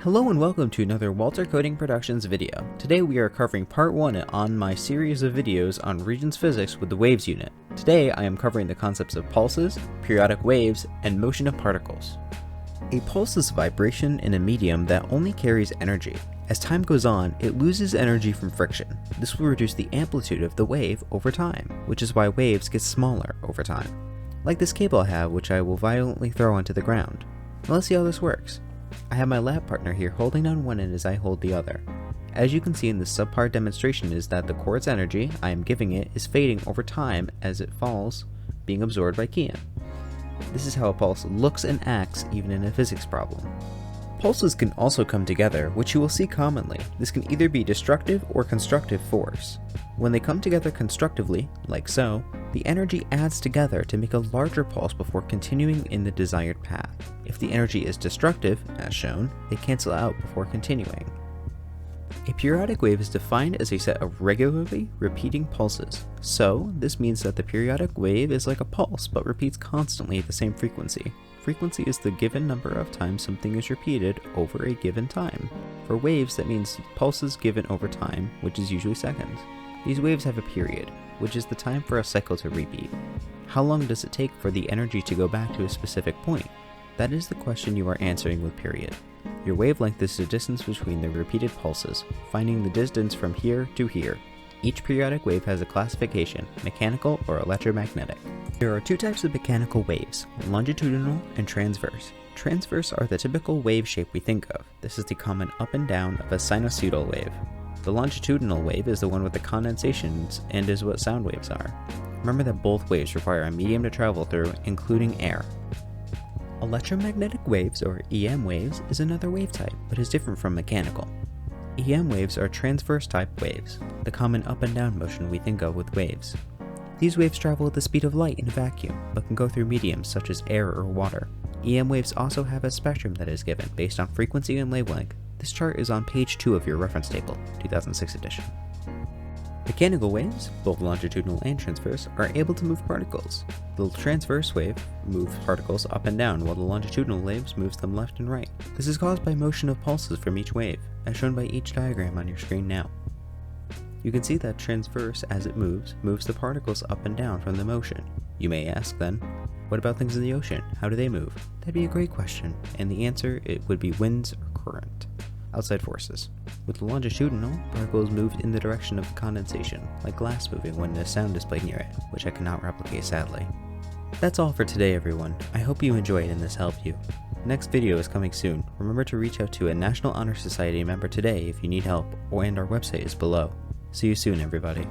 Hello and welcome to another Walter Coding Productions video. Today we are covering part 1 on my series of videos on Regents physics with the waves unit. Today I am covering the concepts of pulses, periodic waves, and motion of particles. A pulse is a vibration in a medium that only carries energy. As time goes on, it loses energy from friction. This will reduce the amplitude of the wave over time, which is why waves get smaller over time. Like this cable I have, which I will violently throw onto the ground. Now let's see how this works. I have my lab partner here holding on one end as I hold the other. As you can see in this subpar demonstration is that the cord's energy I am giving it is fading over time as it falls, being absorbed by Kian. This is how a pulse looks and acts even in a physics problem. Pulses can also come together, which you will see commonly. This can either be destructive or constructive force. When they come together constructively, like so, the energy adds together to make a larger pulse before continuing in the desired path. If the energy is destructive, as shown, they cancel out before continuing. A periodic wave is defined as a set of regularly repeating pulses. So, this means that the periodic wave is like a pulse but repeats constantly at the same frequency. Frequency is the given number of times something is repeated over a given time. For waves, that means pulses given over time, which is usually seconds. These waves have a period, which is the time for a cycle to repeat. How long does it take for the energy to go back to a specific point? That is the question you are answering with period. Your wavelength is the distance between the repeated pulses, finding the distance from here to here. Each periodic wave has a classification, mechanical or electromagnetic. There are two types of mechanical waves, longitudinal and transverse. Transverse are the typical wave shape we think of. This is the common up and down of a sinusoidal wave. The longitudinal wave is the one with the condensations and is what sound waves are. Remember that both waves require a medium to travel through, including air. Electromagnetic waves, or EM waves, is another wave type, but is different from mechanical. EM waves are transverse type waves, the common up and down motion we think of with waves. These waves travel at the speed of light in a vacuum, but can go through mediums such as air or water. EM waves also have a spectrum that is given based on frequency and wavelength. This chart is on page 2 of your reference table, 2006 edition. Mechanical waves, both longitudinal and transverse, are able to move particles. The transverse wave moves particles up and down, while the longitudinal waves moves them left and right. This is caused by motion of pulses from each wave, as shown by each diagram on your screen now. You can see that transverse, as it moves the particles up and down from the motion. You may ask then, what about things in the ocean? How do they move? That'd be a great question, and the answer it would be winds or current. Outside forces. With the longitudinal, particles moved in the direction of condensation, like glass moving when the sound is played near it, which I cannot replicate sadly. That's all for today everyone. I hope you enjoyed and this helped you. Next video is coming soon. Remember to reach out to a National Honor Society member today if you need help, and our website is below. See you soon everybody.